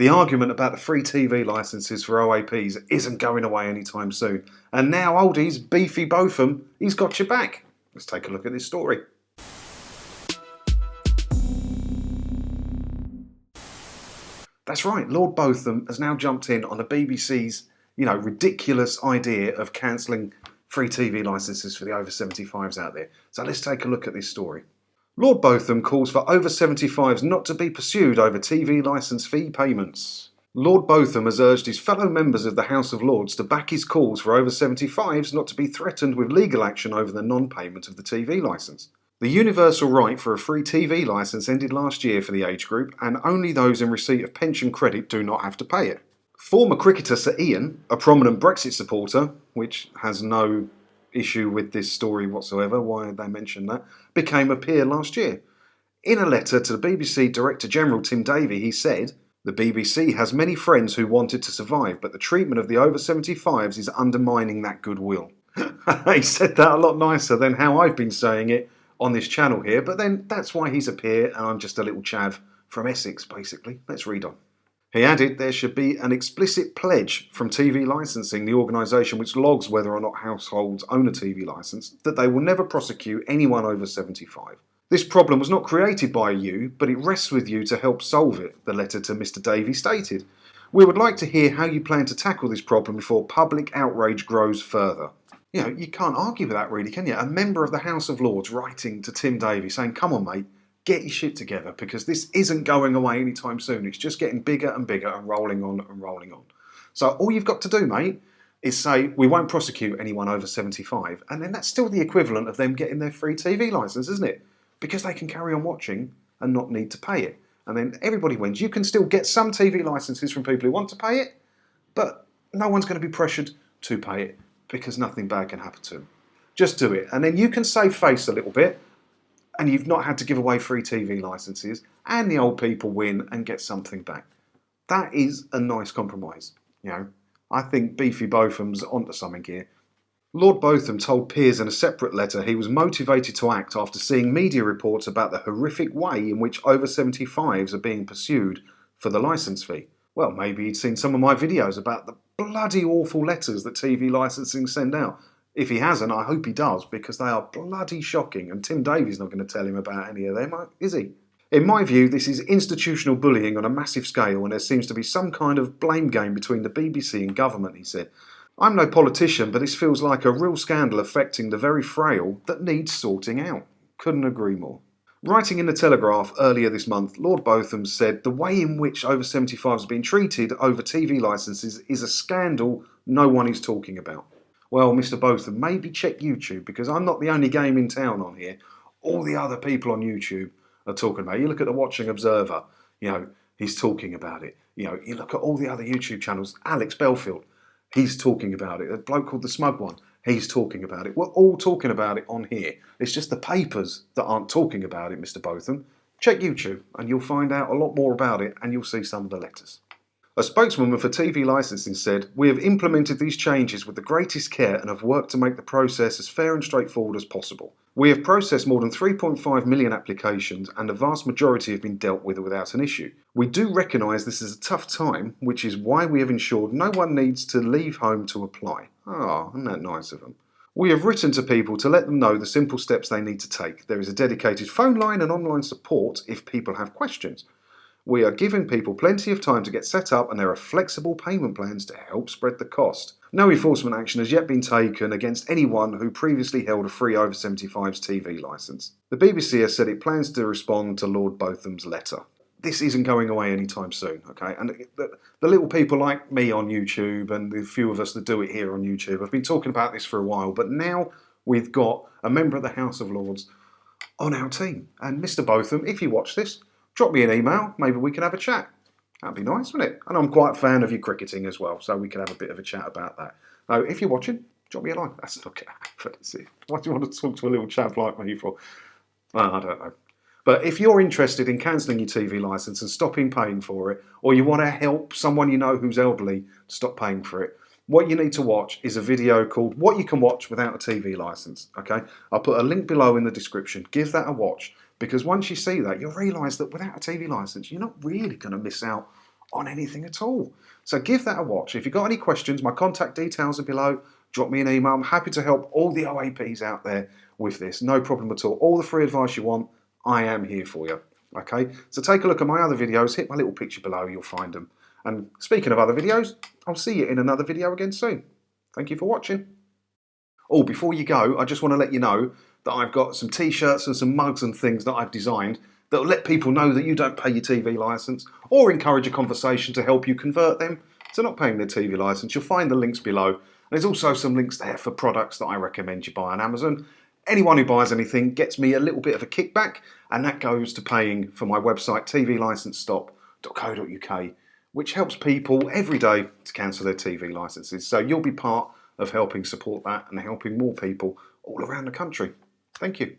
The argument about the free TV licences for OAPs isn't going away anytime soon. And now oldies, beefy Botham, he's got your back. Let's take a look at this story. That's right, Lord Botham has now jumped in on the BBC's, ridiculous idea of cancelling free TV licences for the over 75s out there. So let's take a look at this story. Lord Botham calls for over 75s not to be pursued over TV licence fee payments. Lord Botham has urged his fellow members of the House of Lords to back his calls for over 75s not to be threatened with legal action over the non-payment of the TV licence. The universal right for a free TV licence ended last year for the age group, and only those in receipt of pension credit do not have to pay it. Former cricketer Sir Ian, a prominent Brexit supporter, which has no issue with this story whatsoever, why they mention that, became a peer last year. In a letter to the BBC Director General Tim Davie, he said, "The BBC has many friends who want it to survive, but the treatment of the over 75s is undermining that goodwill." He said that a lot nicer than how I've been saying it on this channel here, but then that's why he's a peer and I'm just a little chav from Essex, basically. Let's read on. He added there should be an explicit pledge from TV Licensing, the organisation which logs whether or not households own a TV licence, that they will never prosecute anyone over 75. This problem was not created by you, but it rests with you to help solve it, the letter to Mr Davie stated. We would like to hear how you plan to tackle this problem before public outrage grows further. You can't argue with that really, can you? A member of the House of Lords writing to Tim Davie saying, come on mate, get your shit together because this isn't going away anytime soon. It's just getting bigger and bigger and rolling on and rolling on. So all you've got to do, mate, is say we won't prosecute anyone over 75, and then that's still the equivalent of them getting their free TV licence, isn't it? Because they can carry on watching and not need to pay it. And then everybody wins. You can still get some TV licences from people who want to pay it, but no one's going to be pressured to pay it because nothing bad can happen to them. Just do it. And then you can save face a little bit, and you've not had to give away free TV licences, and the old people win and get something back. That is a nice compromise. I think Beefy Botham's onto something here. Lord Botham told peers in a separate letter he was motivated to act after seeing media reports about the horrific way in which over 75s are being pursued for the licence fee. Well, maybe he'd seen some of my videos about the bloody awful letters that TV licensing send out. If he hasn't, I hope he does, because they are bloody shocking, and Tim Davie's not going to tell him about any of them, is he? In my view, this is institutional bullying on a massive scale, and there seems to be some kind of blame game between the BBC and government, he said. I'm no politician, but this feels like a real scandal affecting the very frail that needs sorting out. Couldn't agree more. Writing in the Telegraph earlier this month, Lord Botham said the way in which over 75s are being treated over TV licences is a scandal no one is talking about. Well, Mr Botham, maybe check YouTube, because I'm not the only game in town on here. All the other people on YouTube are talking about it. You look at the Watching Observer, he's talking about it. You look at all the other YouTube channels, Alex Belfield, he's talking about it. A bloke called The Smug One, he's talking about it. We're all talking about it on here. It's just the papers that aren't talking about it, Mr Botham. Check YouTube and you'll find out a lot more about it, and you'll see some of the letters. A spokeswoman for TV licensing said, "We have implemented these changes with the greatest care and have worked to make the process as fair and straightforward as possible. We have processed more than 3.5 million applications and the vast majority have been dealt with without an issue. We do recognise this is a tough time, which is why we have ensured no one needs to leave home to apply." Oh, isn't that nice of them? "We have written to people to let them know the simple steps they need to take. There is a dedicated phone line and online support if people have questions. We are giving people plenty of time to get set up, and there are flexible payment plans to help spread the cost. No enforcement action has yet been taken against anyone who previously held a free over 75s TV licence." The BBC has said it plans to respond to Lord Botham's letter. This isn't going away anytime soon, okay? And the little people like me on YouTube and the few of us that do it here on YouTube have been talking about this for a while, but now we've got a member of the House of Lords on our team. And Mr Botham, if you watch this, drop me an email, maybe we can have a chat. That'd be nice, wouldn't it? And I'm quite a fan of your cricketing as well, so we can have a bit of a chat about that. If you're watching, drop me a line. That's not going to happen. What do you want to talk to a little chap like me for? Well, I don't know. But if you're interested in cancelling your TV licence and stopping paying for it, or you want to help someone you know who's elderly stop paying for it, what you need to watch is a video called What You Can Watch Without a TV Licence. Okay, I'll put a link below in the description. Give that a watch, because once you see that, you'll realise that without a TV licence, you're not really going to miss out on anything at all. So give that a watch. If you've got any questions, my contact details are below. Drop me an email. I'm happy to help all the OAPs out there with this. No problem at all. All the free advice you want, I am here for you. Okay, so take a look at my other videos. Hit my little picture below, you'll find them. And speaking of other videos, I'll see you in another video again soon. Thank you for watching. Oh, before you go, I just want to let you know that I've got some t-shirts and some mugs and things that I've designed that will let people know that you don't pay your TV licence, or encourage a conversation to help you convert them to not paying their TV licence. You'll find the links below. There's also some links there for products that I recommend you buy on Amazon. Anyone who buys anything gets me a little bit of a kickback, and that goes to paying for my website tvlicencestop.co.uk, which helps people every day to cancel their TV licences. So you'll be part of helping support that and helping more people all around the country. Thank you.